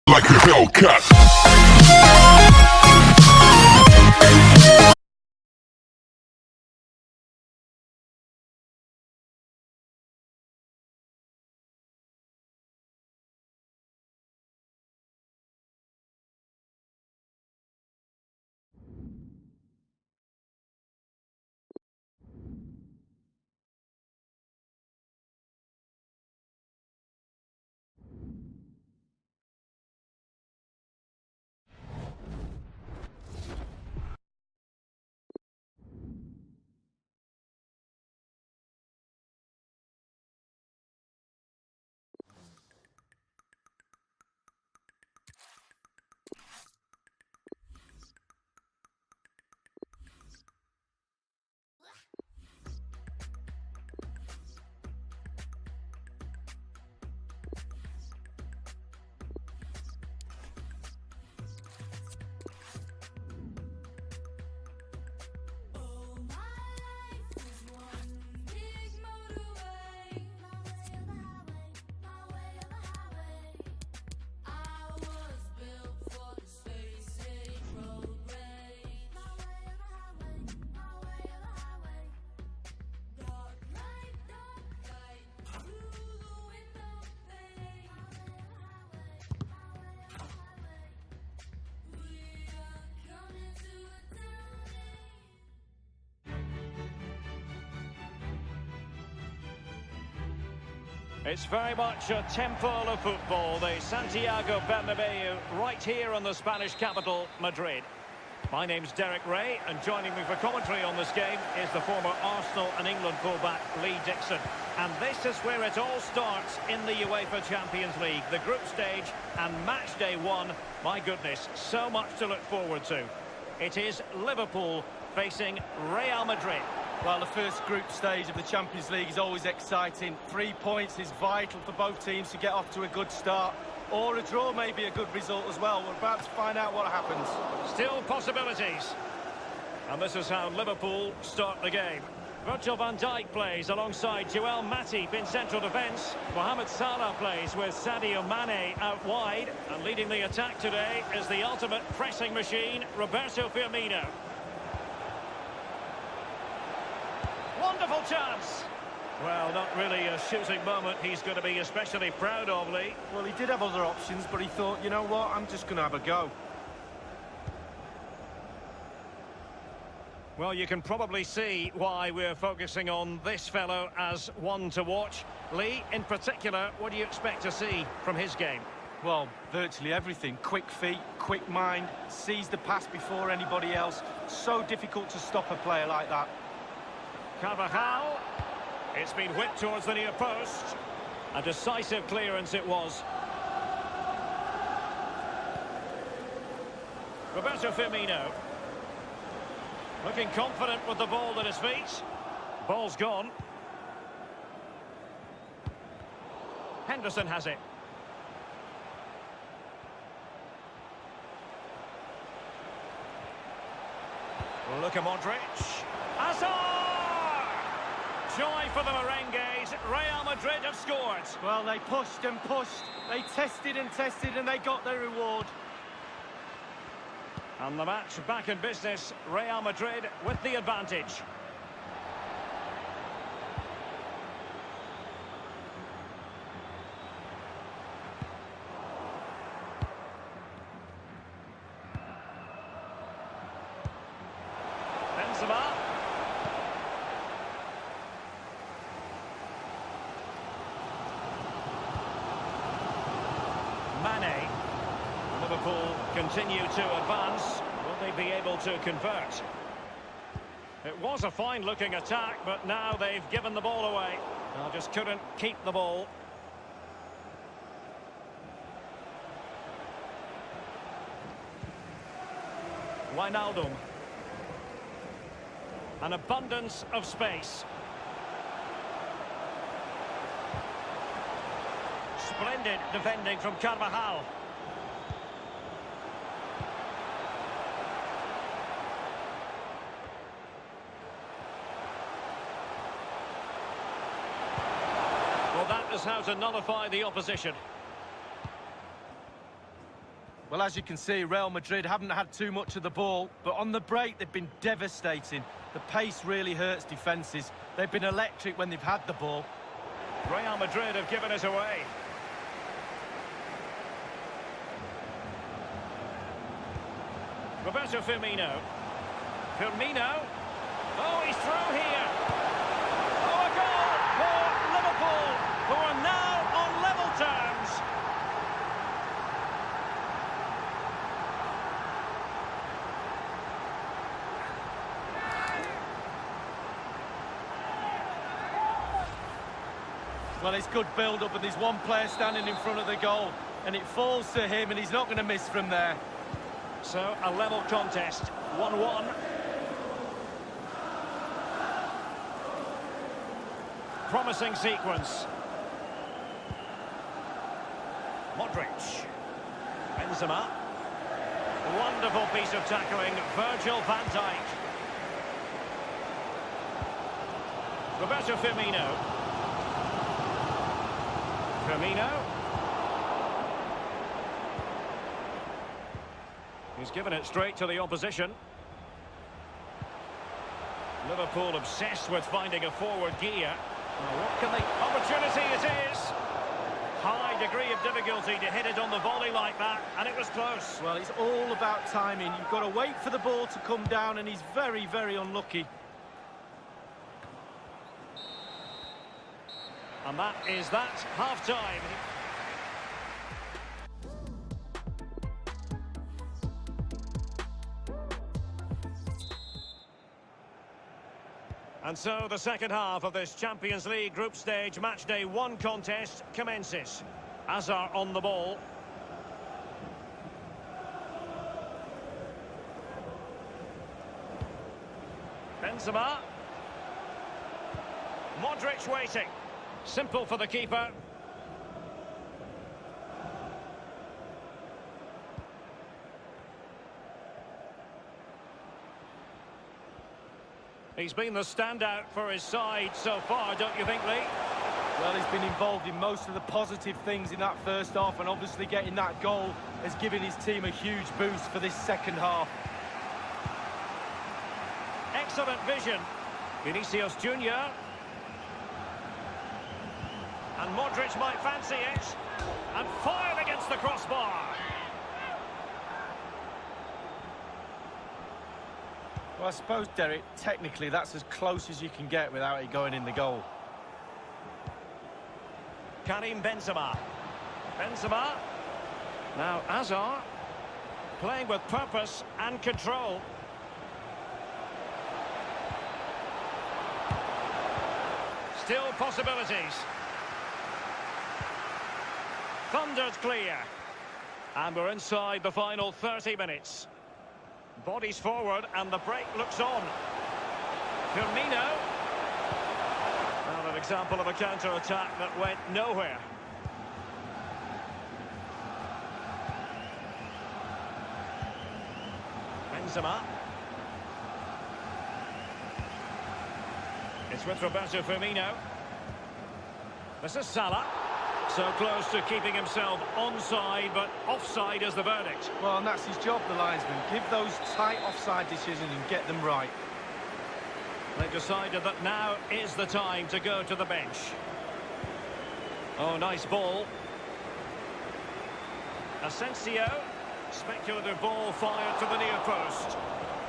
like a Hellcat. It's very much a temple of football, the Santiago Bernabeu, right here in the Spanish capital, Madrid. My name's Derek Ray, and joining me for commentary on this game is the former Arsenal and England fullback Lee Dixon. And this is where it all starts in the UEFA Champions League, the group stage and match day one. My goodness, so much to look forward to. It is Liverpool facing Real Madrid. Well, the first group stage of the Champions League is always exciting. 3 points is vital for both teams to get off to a good start. Or a draw may be a good result as well. We're about to find out what happens. Still possibilities. And this is how Liverpool start the game. Virgil van Dijk plays alongside Joel Matip in central defence. Mohamed Salah plays with Sadio Mane out wide. And leading the attack today is the ultimate pressing machine, Roberto Firmino. Wonderful chance. Well, not really a shooting moment he's going to be especially proud of, Lee. Well, he did have other options, but he thought, you know what, I'm just going to have a go. Well, you can probably see why we're focusing on this fellow as one to watch. Lee, in particular, what do you expect to see from his game? Well, virtually everything. Quick feet, quick mind, sees the pass before anybody else. So difficult to stop a player like that. Carvajal. It's been whipped towards the near post. A decisive clearance it was. Roberto Firmino. Looking confident with the ball at his feet. Ball's gone. Henderson has it. Luka Modric. Hazard! Joy for the Merengues. Real Madrid have scored. Well, they pushed and pushed. They tested and tested, and they got their reward. And the match back in business. Real Madrid with the advantage. Benzema. Mane. Liverpool continue to advance. Will they be able to convert? It was a fine-looking attack, but now they've given the ball away. Just couldn't keep the ball. Wijnaldum. An abundance of space. Splendid defending from Carvajal. Well, that is how to nullify the opposition. Well, as you can see, Real Madrid haven't had too much of the ball, but on the break, they've been devastating. The pace really hurts defences. They've been electric when they've had the ball. Real Madrid have given it away. Roberto Firmino. Firmino. Oh, he's through here. Oh, a goal for Liverpool, who are now on level terms. Well, it's good build-up, and there's one player standing in front of the goal, and it falls to him, and he's not going to miss from there. So, a level contest, 1-1. Promising sequence. Modric. Benzema. Wonderful piece of tackling, Virgil van Dijk. Roberto Firmino. Firmino. He's given it straight to the opposition. Liverpool obsessed with finding a forward gear. Now, what can they... Opportunity it is! High degree of difficulty to hit it on the volley like that, and it was close. Well, it's all about timing. You've got to wait for the ball to come down, and he's very, very unlucky. And that is that, half-time. And so the second half of this Champions League group stage matchday 1 contest commences. Hazard on the ball. Benzema. Modric waiting. Simple for the keeper. He's been the standout for his side so far, don't you think, Lee? Well, he's been involved in most of the positive things in that first half, and obviously getting that goal has given his team a huge boost for this second half. Excellent vision. Vinicius Junior. And Modric might fancy it. And fired against the crossbar. Well, I suppose, Derek, technically that's as close as you can get without it going in the goal. Karim Benzema. Benzema. Now Hazard. Playing with purpose and control. Still possibilities. Thundered clear. And we're inside the final 30 minutes. Bodies forward and the break looks on. Firmino. Well, an example of a counter-attack that went nowhere. Benzema. It's with Roberto Firmino. This is Salah. So close to keeping himself onside, but offside is the verdict. Well, and that's his job, the linesman. Give those tight offside decisions and get them right. They've decided that now is the time to go to the bench. Oh, nice ball. Asensio. Speculative ball fired to the near post.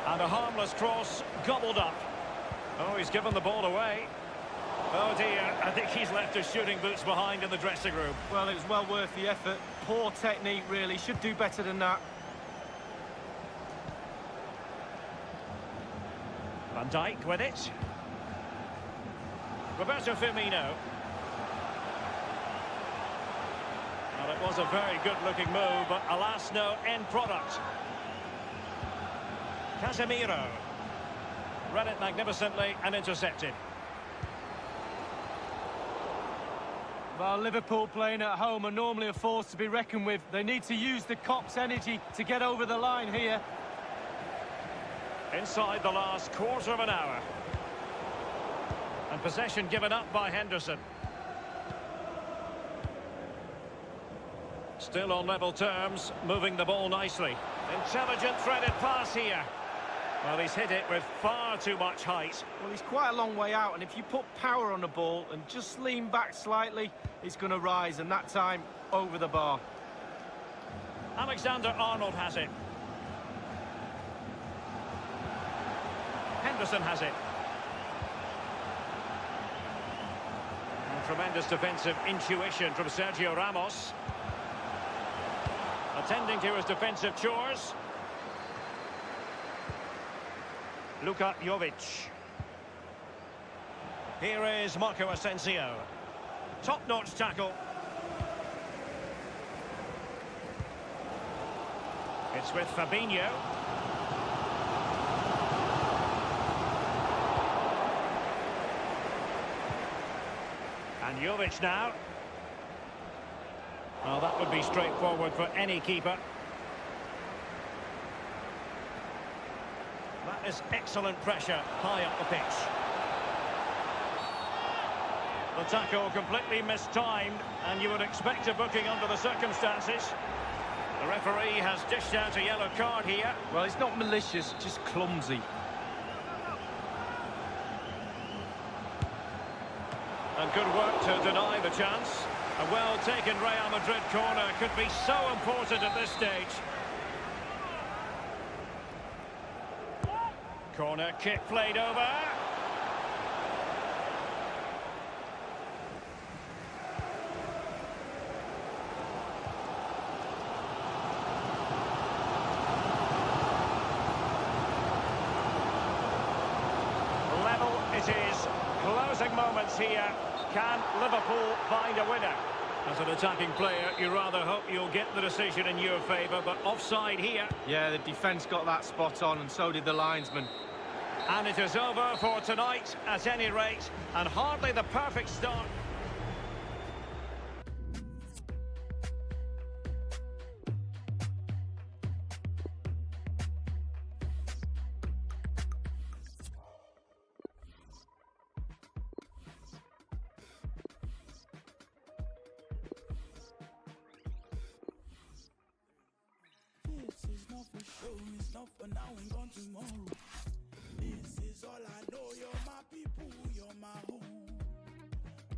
And a harmless cross gobbled up. Oh, he's given the ball away. Oh dear, I think he's left his shooting boots behind in the dressing room. Well, it was well worth the effort. Poor technique, really. Should do better than that. Van Dijk with it. Roberto Firmino. Well, it was a very good-looking move, but alas, no end product. Casemiro. Read it magnificently and intercepted. Well, Liverpool playing at home are normally a force to be reckoned with. They need to use the Kop's energy to get over the line here. Inside the last quarter of an hour. And possession given up by Henderson. Still on level terms, moving the ball nicely. Intelligent threaded pass here. Well, he's hit it with far too much height. Well, he's quite a long way out, and if you put power on the ball and just lean back slightly, it's going to rise, and that time, over the bar. Alexander-Arnold has it. Henderson has it. And tremendous defensive intuition from Sergio Ramos. Attending to his defensive chores. Luka Jovic. Here is Marco Asensio. Top-notch tackle. It's with Fabinho. And Jovic now. Well, that would be straightforward for any keeper. That is excellent pressure high up the pitch. The tackle completely mistimed, and you would expect a booking under the circumstances. The referee has dished out a yellow card here. Well, it's not malicious, just clumsy. And good work to deny the chance. A well-taken Real Madrid corner could be so important at this stage. Corner kick played over. Level it is. Closing moments here. Can Liverpool find a winner? As an attacking player, you rather hope you'll get the decision in your favour, but offside here. Yeah, the defence got that spot on, and so did the linesman. And it is over for tonight, at any rate, and hardly the perfect start. This is not for show, it's not for now and gone tomorrow. This is all I know, you're my people, you're my home.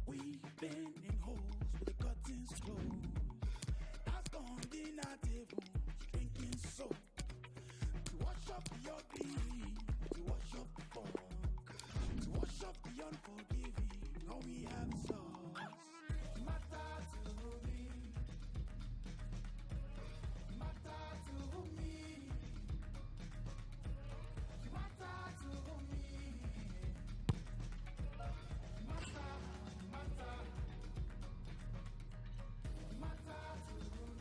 We've been in holes with the curtains closed. I've gone dinner table, drinking soap. To wash up the ugly, to wash up the fog. To wash up the unforgiving, all we have is us. Matter to me. Matter to me. Matter to me. Matter, matter. Matter to me.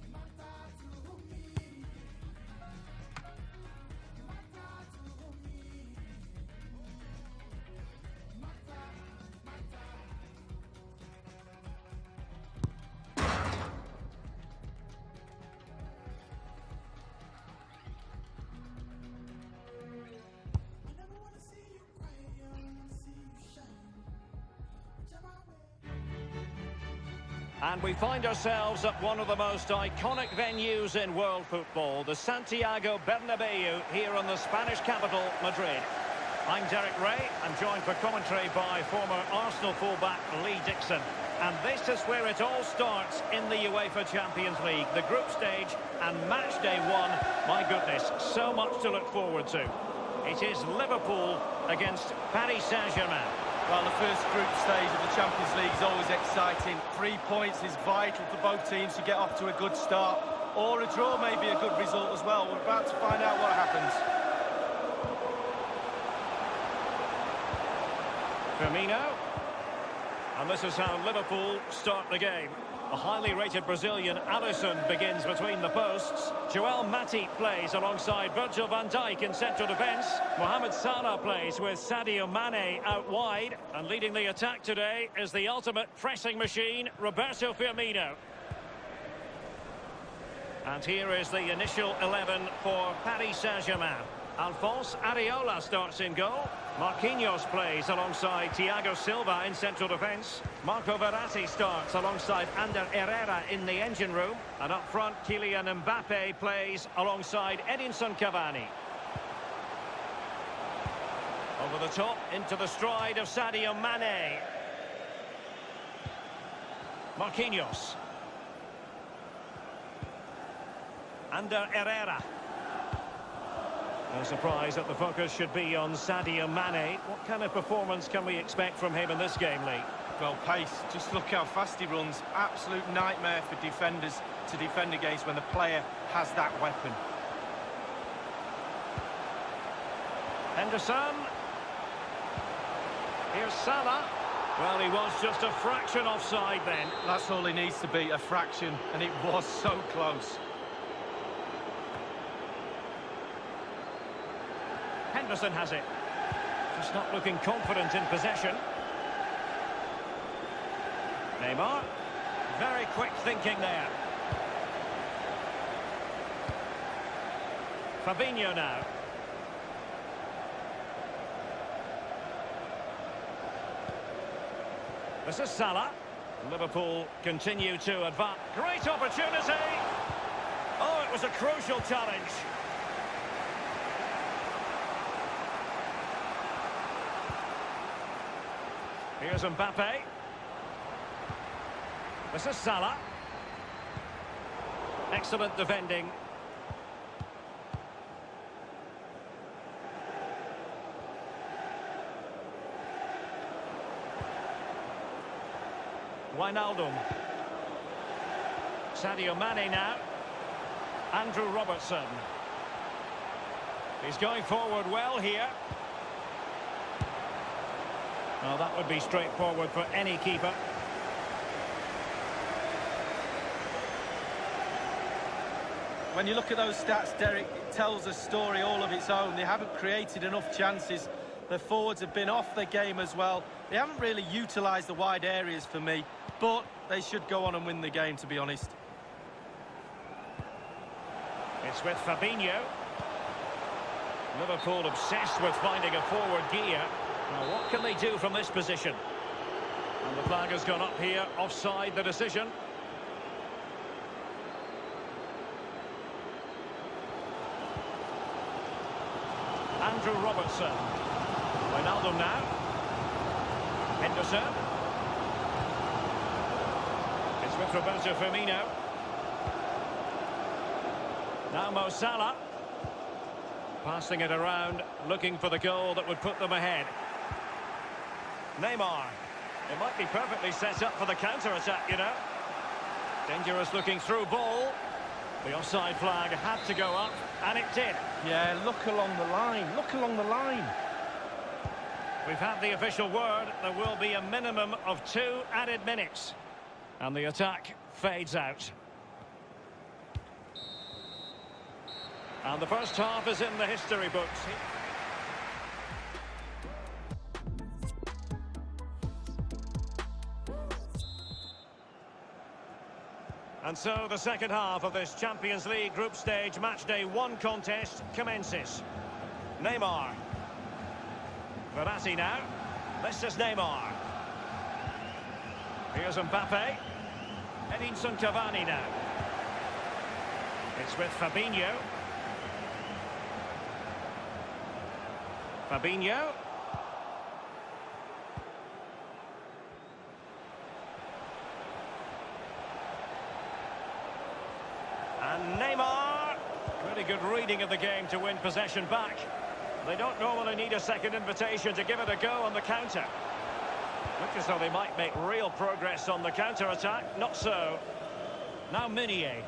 Matter to me. Matter to me. Matter, matter. I never wanna see you cry, I wanna see you shine. Whichever way. And we find ourselves at one of the most iconic venues in world football, the Santiago Bernabeu, here in the Spanish capital, Madrid. I'm Derek Ray. I'm joined for commentary by former Arsenal fullback Lee Dixon. And this is where it all starts in the UEFA Champions League, the group stage and match day one. My goodness, so much to look forward to. It is Liverpool against Paris Saint-Germain. Well, the first group stage of the Champions League is always exciting. 3 points is vital for both teams to get off to a good start. Or a draw may be a good result as well. We're about to find out what happens. Firmino. And this is how Liverpool start the game. The highly rated Brazilian Alisson begins between the posts. Joel Matip plays alongside Virgil van Dijk in central defence. Mohamed Salah plays with Sadio Mane out wide. And leading the attack today is the ultimate pressing machine, Roberto Firmino. And here is the initial 11 for Paris Saint-Germain. Alphonse Areola starts in goal. Marquinhos plays alongside Thiago Silva in central defence. Marco Verratti starts alongside Ander Herrera in the engine room. And up front, Kylian Mbappe plays alongside Edinson Cavani. Over the top, into the stride of Sadio Mane. Marquinhos. Ander Herrera. No surprise that the focus should be on Sadio Mane. What kind of performance can we expect from him in this game, Lee? Well, pace. Just look how fast he runs. Absolute nightmare for defenders to defend against when the player has that weapon. Henderson. Here's Salah. Well, he was just a fraction offside then. That's all he needs to be, a fraction, and it was so close. Henderson has it. Just not looking confident in possession. Neymar. Very quick thinking there. Fabinho now. This is Salah. Liverpool continue to advance. Great opportunity. Oh, it was a crucial challenge. Here's Mbappe. This is Salah. Excellent defending. Wijnaldum. Sadio Mane now. Andrew Robertson. He's going forward well here. Well, that would be straightforward for any keeper. When you look at those stats, Derek, it tells a story all of its own. They haven't created enough chances. Their forwards have been off their game as well. They haven't really utilised the wide areas for me, but they should go on and win the game, to be honest. It's with Fabinho. Liverpool obsessed with finding a forward gear. Now, what can they do from this position? And the flag has gone up here, offside the decision. Andrew Robertson. Wijnaldum now. Henderson. It's with Roberto Firmino. Now Mo Salah. Passing it around, looking for the goal that would put them ahead. Neymar. It might be perfectly set up for the counter-attack, you know. Dangerous looking through ball. The offside flag had to go up, and it did. Yeah, look along the line. Look along the line. We've had the official word. There will be a minimum of 2 added minutes. And the attack fades out. And the first half is in the history books. And so the second half of this Champions League group stage matchday 1 contest commences. Neymar. Verratti now. This is Neymar. Here's Mbappe. Edinson Cavani now. It's with Fabinho. Fabinho. And Neymar. Pretty good reading of the game to win possession back. They don't normally need a second invitation to give it a go on the counter. Looks as though they might make real progress on the counter-attack. Not so. Now Meunier.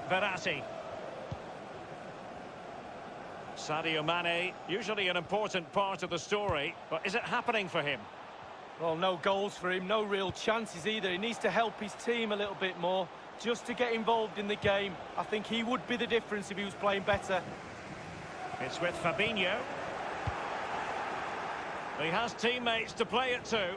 Verratti. Sadio Mane, usually an important part of the story, but is it happening for him? Well, no goals for him, no real chances either. He needs to help his team a little bit more, just to get involved in the game. I think he would be the difference if he was playing better. It's with Fabinho. He has teammates to play it to.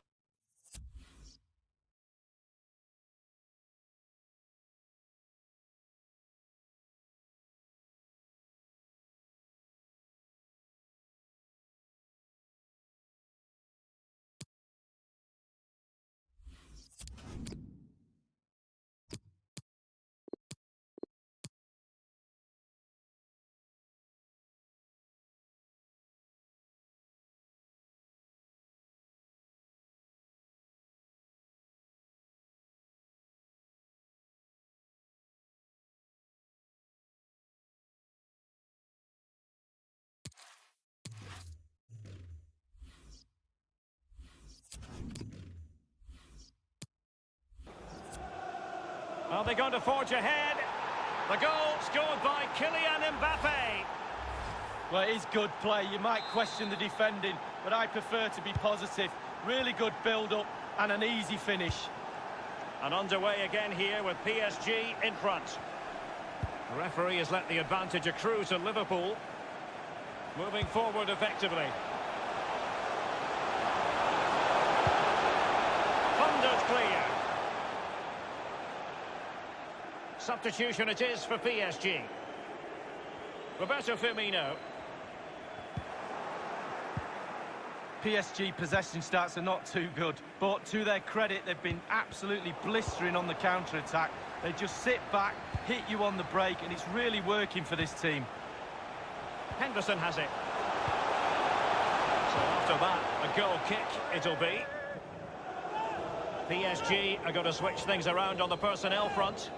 Are they going to forge ahead? The goal scored by Kylian Mbappe. Well, it is good play. You might question the defending, but I prefer to be positive. Really good build-up and an easy finish. And underway again here with PSG in front. The referee has let the advantage accrue to Liverpool. Moving forward effectively. Thundered clear. Substitution it is for PSG. Roberto Firmino. PSG possession stats are not too good, but to their credit, they've been absolutely blistering on the counter-attack. They just sit back, hit you on the break, and it's really working for this team. Henderson has it. So after that, a goal kick it'll be. PSG are going to switch things around on the personnel front.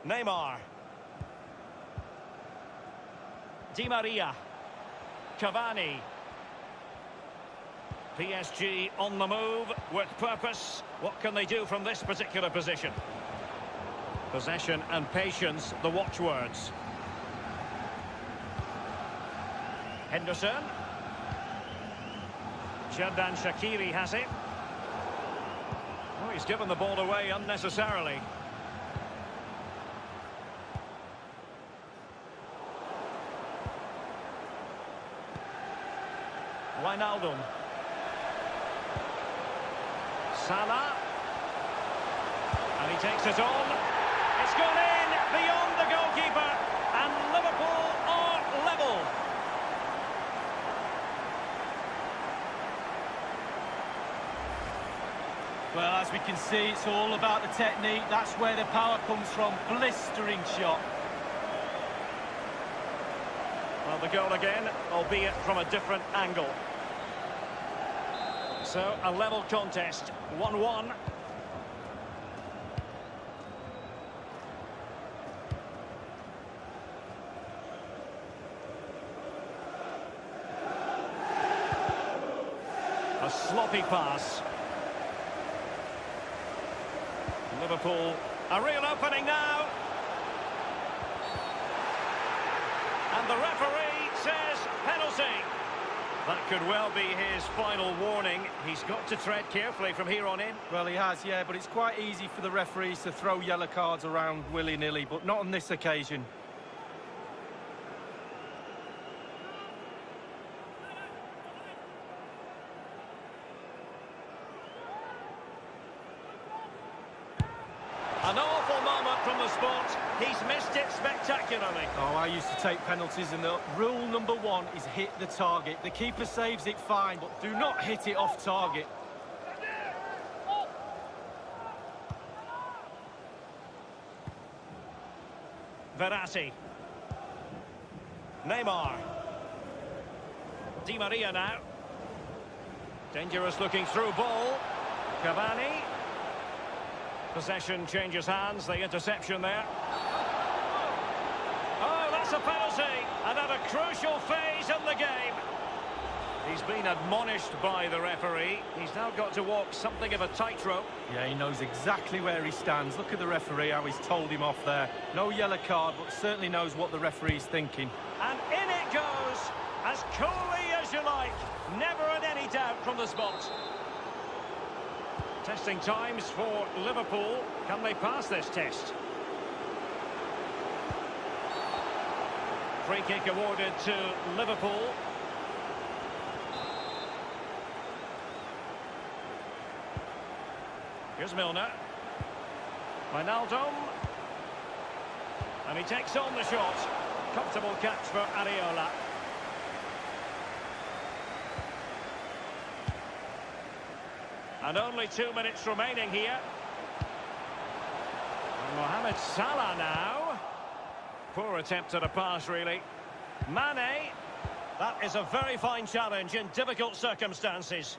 Neymar. Di Maria. Cavani. PSG on the move with purpose. What can they do from this particular position? Possession and patience, the watchwords. Henderson. Xherdan Shaqiri has it. Oh, he's given the ball away unnecessarily. Wijnaldum. Salah. And he takes it on. It's gone in beyond the goalkeeper. And Liverpool are level. Well, as we can see, it's all about the technique. That's where the power comes from. Blistering shot. Well, the goal again, albeit from a different angle. So, a level contest, 1-1. A sloppy pass. Liverpool, a real opening now. And the referee says penalty. That could well be his final warning. He's got to tread carefully from here on in. Well, he has, yeah, but it's quite easy for the referees to throw yellow cards around willy-nilly, but not on this occasion. An awful moment from the spot. He's missed it spectacularly. Oh, I used to take penalties, and the rule number one is hit the target. The keeper saves it fine, but do not hit it off target. Verratti. Neymar. Di Maria now. Dangerous looking through ball. Cavani. Possession changes hands, the interception there. Oh, that's a penalty, and at a crucial phase in the game. He's been admonished by the referee. He's now got to walk something of a tightrope. Yeah, he knows exactly where he stands. Look at the referee, how he's told him off there. No yellow card, but certainly knows what the referee's thinking. And in it goes, as coolly as you like. Never had any doubt from the spot. Testing times for Liverpool. Can they pass this test? Free kick awarded to Liverpool. Here's Milner. Wijnaldum. And he takes on the shot. Comfortable catch for Areola. And only 2 minutes remaining here. And Mohamed Salah now. Poor attempt at a pass, really. Mane. That is a very fine challenge in difficult circumstances.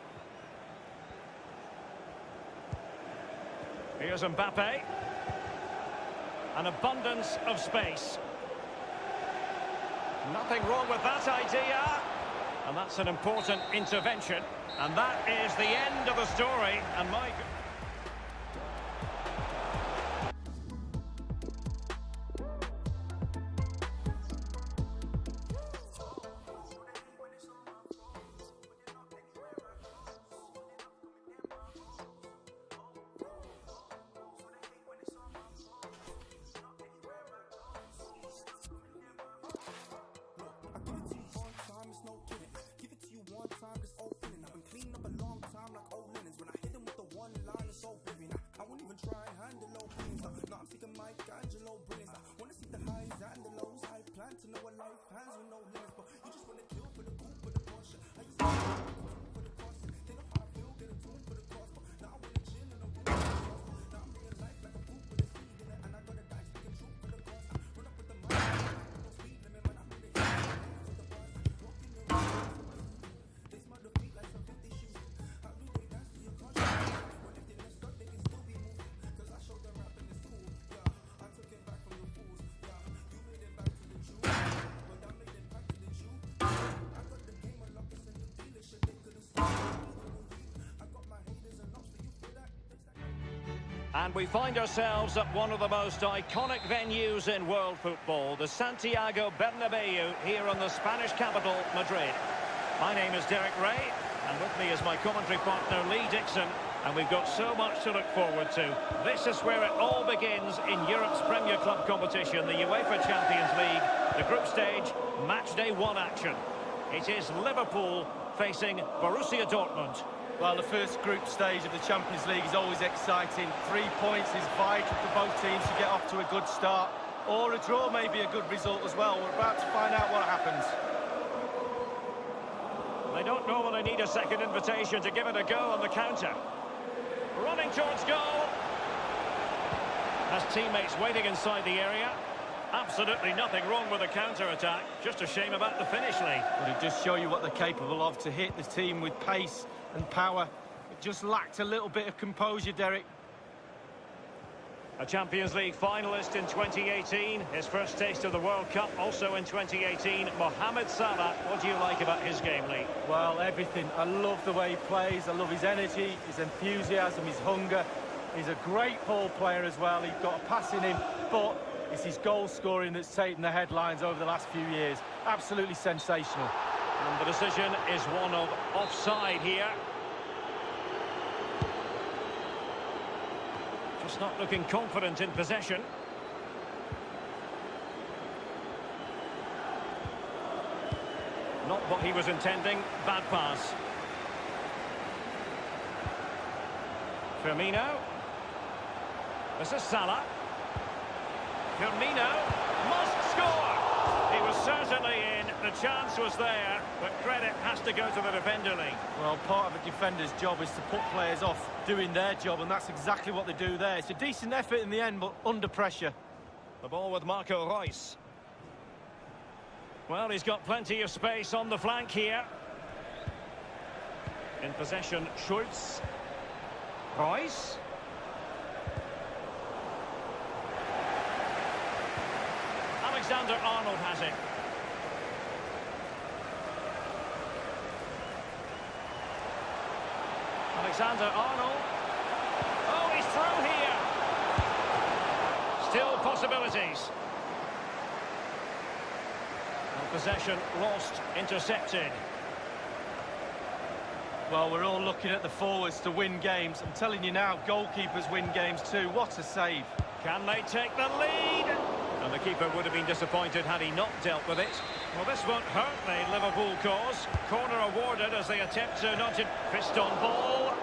Here's Mbappe. An abundance of space. Nothing wrong with that idea. And that's an important intervention. And that is the end of the story. And my... And we find ourselves at one of the most iconic venues in world football, the Santiago Bernabeu, here in the Spanish capital, Madrid. My name is Derek Ray, and with me is my commentary partner, Lee Dixon, and we've got so much to look forward to. This is where it all begins in Europe's Premier Club competition, the UEFA Champions League, the group stage, match day 1 action. It is Liverpool facing Borussia Dortmund. Well, the first group stage of the Champions League is always exciting. 3 points is vital for both teams to get off to a good start. Or a draw may be a good result as well. We're about to find out what happens. They don't normally need a second invitation to give it a go on the counter. Running towards goal. Has teammates waiting inside the area. Absolutely nothing wrong with the counter-attack. Just a shame about the finish, Lee. Well, it just show you what they're capable of to hit the team with pace and power. It just lacked a little bit of composure, Derek. A Champions League finalist in 2018, his first taste of the World Cup also in 2018, Mohamed Salah. What do you like about his game, Lee? Well, everything. I love the way he plays, I love his energy, his enthusiasm, his hunger. He's a great ball player as well. He's got a pass in him, but it's his goal scoring that's taken the headlines over the last few years. Absolutely sensational. And the decision is one of offside here. Just not looking confident in possession. Not what he was intending. Bad pass. Firmino. This is Salah. Firmino must score. He was certainly in. The chance was there, but credit has to go to the defender, Lee. Well, part of a defender's job is to put players off doing their job, and that's exactly what they do there. It's a decent effort in the end, but under pressure. The ball with Marco Reus. Well, he's got plenty of space on the flank here. In possession, Schultz. Reus. Alexander-Arnold has it. Alexander-Arnold. Oh, he's through here. Still possibilities. And possession lost, intercepted. Well, we're all looking at the forwards to win games. I'm telling you now, goalkeepers win games too. What a save. Can they take the lead? And the keeper would have been disappointed had he not dealt with it. Well, this won't hurt the Liverpool cause. Corner awarded as they attempt to nudge it. Fist on ball.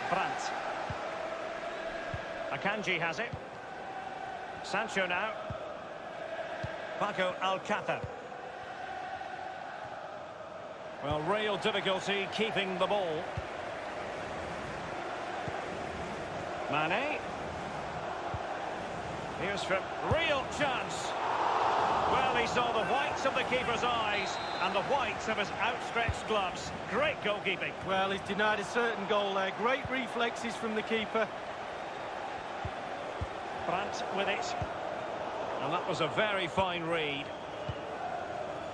Brandt. Akanji has it. Sancho now. Paco Alcácer. Well, real difficulty keeping the ball. Mane. Here's for real chance. Well, he saw the whites of the keeper's eyes and the whites of his outstretched gloves. Great goalkeeping. Well, he's denied a certain goal there. Great reflexes from the keeper. Brandt with it. And that was a very fine read.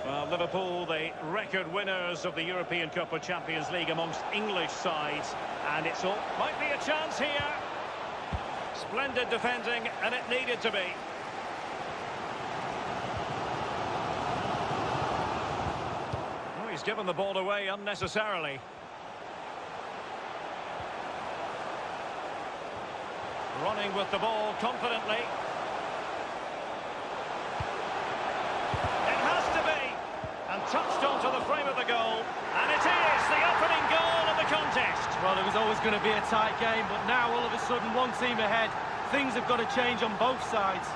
Well, Liverpool, the record winners of the European Cup of Champions League amongst English sides. And it's all... might be a chance here. Splendid defending, and it needed to be. Oh, he's given the ball away unnecessarily. Running with the ball confidently. It has to be. And touched onto the frame of the goal. And it is the opening goal of the contest. Well, it was always going to be a tight game, but now all of a sudden one team ahead. Things have got to change on both sides.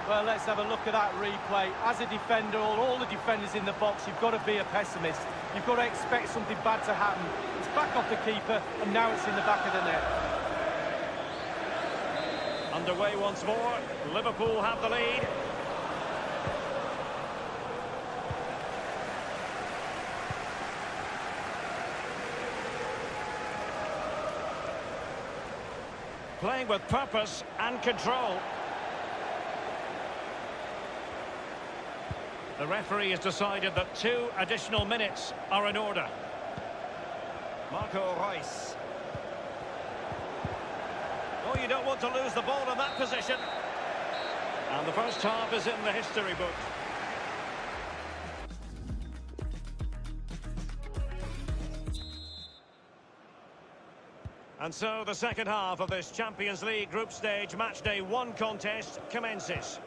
Well, let's have a look at that replay. As a defender, all the defenders in the box, you've got to be a pessimist. You've got to expect something bad to happen. It's back off the keeper, and now it's in the back of the net. Underway once more. Liverpool have the lead. Playing with purpose and control. The referee has decided that 2 additional minutes are in order. Marco Reus. Oh, you don't want to lose the ball in that position. And the first half is in the history book. And so the second half of this Champions League group stage matchday 1 contest commences.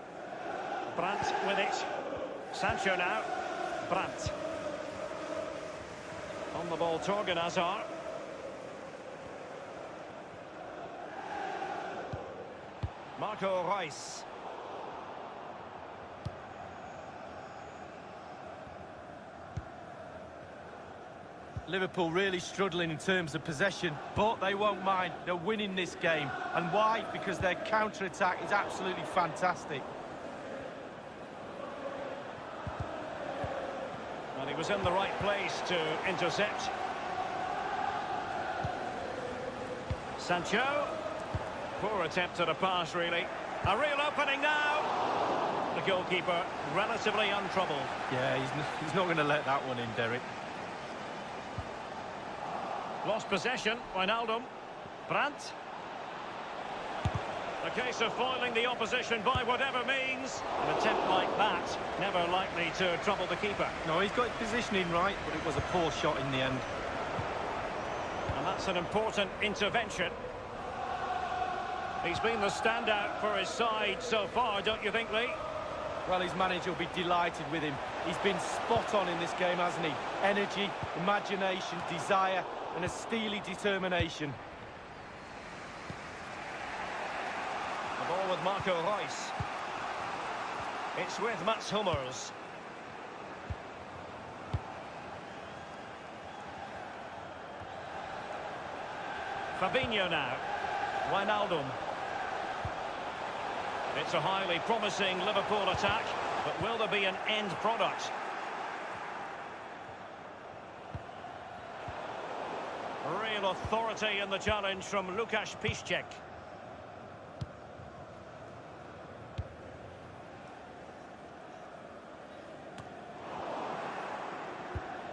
Brandt with it. Sancho now. Brandt. On the ball, Torgan Hazard. Marco Reus. Liverpool really struggling in terms of possession, but they won't mind. They're winning this game. And why? Because their counter-attack is absolutely fantastic. Well, he was in the right place to intercept. Sancho. Poor attempt at a pass, really. A real opening now. The goalkeeper relatively untroubled. Yeah, he's not going to let that one in, Derek. Lost possession, Wijnaldum. Brandt. A case of foiling the opposition by whatever means. An attempt like that, never likely to trouble the keeper. No, he's got his positioning right, but it was a poor shot in the end. And that's an important intervention. He's been the standout for his side so far, don't you think, Lee? Well, his manager will be delighted with him. He's been spot on in this game, hasn't he? Energy, imagination, desire, and a steely determination. The ball with Marco Reus. It's with Mats Hummels. Fabinho now. Wijnaldum. It's a highly promising Liverpool attack, but will there be an end product? Real authority in the challenge from Łukasz Piszczek.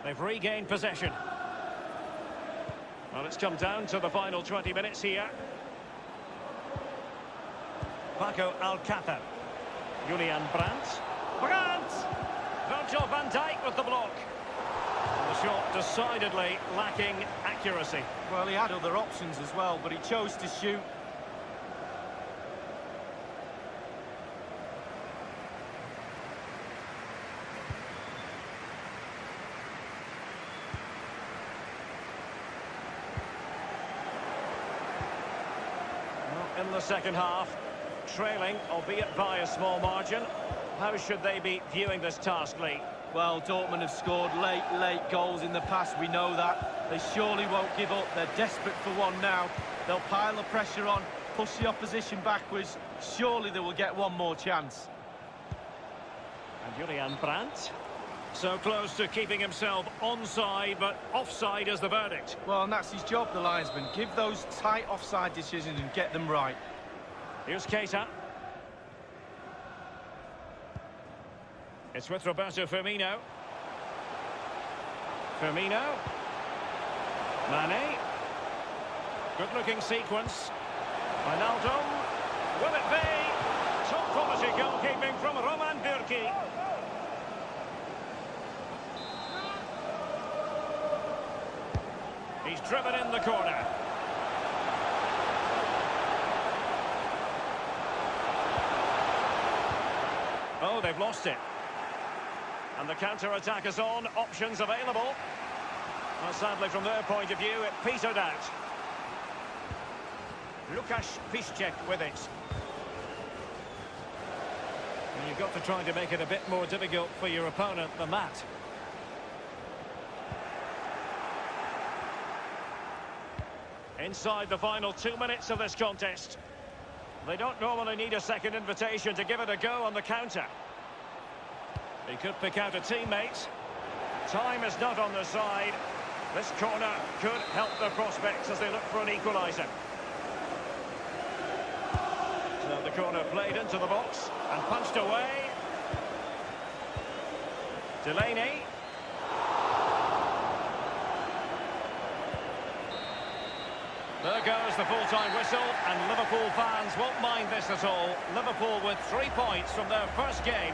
They've regained possession. Well, it's come down to the final 20 minutes here. Paco Alcácer. Julian Brandt. Brandt! Virgil van Dijk with the block. And the shot decidedly lacking accuracy. Well, he had other options as well, but he chose to shoot. In the second half, trailing, albeit by a small margin. How should they be viewing this task, Lee? Well, Dortmund have scored late goals in the past, we know that. They surely won't give up, they're desperate for one now. They'll pile the pressure on, push the opposition backwards. Surely they will get one more chance. And Julian Brandt, so close to keeping himself onside, but offside is the verdict. Well, and that's his job, the linesman. Give those tight offside decisions and get them right. Here's Keita. It's with Roberto Firmino. Firmino. Mane. Good-looking sequence. Ronaldo. Will it be? Top quality goalkeeping from Roman Bürki. He's driven in the corner. Oh, they've lost it. And the counter-attack is on. Options available. Well, sadly, from their point of view, it petered out. Łukasz Piszczek with it. And you've got to try to make it a bit more difficult for your opponent than that. Inside the final 2 minutes of this contest. They don't normally need a second invitation to give it a go on the counter. He could pick out a teammate. Time is not on their side. This corner could help their prospects as they look for an equaliser. So the corner played into the box and punched away. Delaney. There goes the full-time whistle, and Liverpool fans won't mind this at all. Liverpool with 3 points from their first game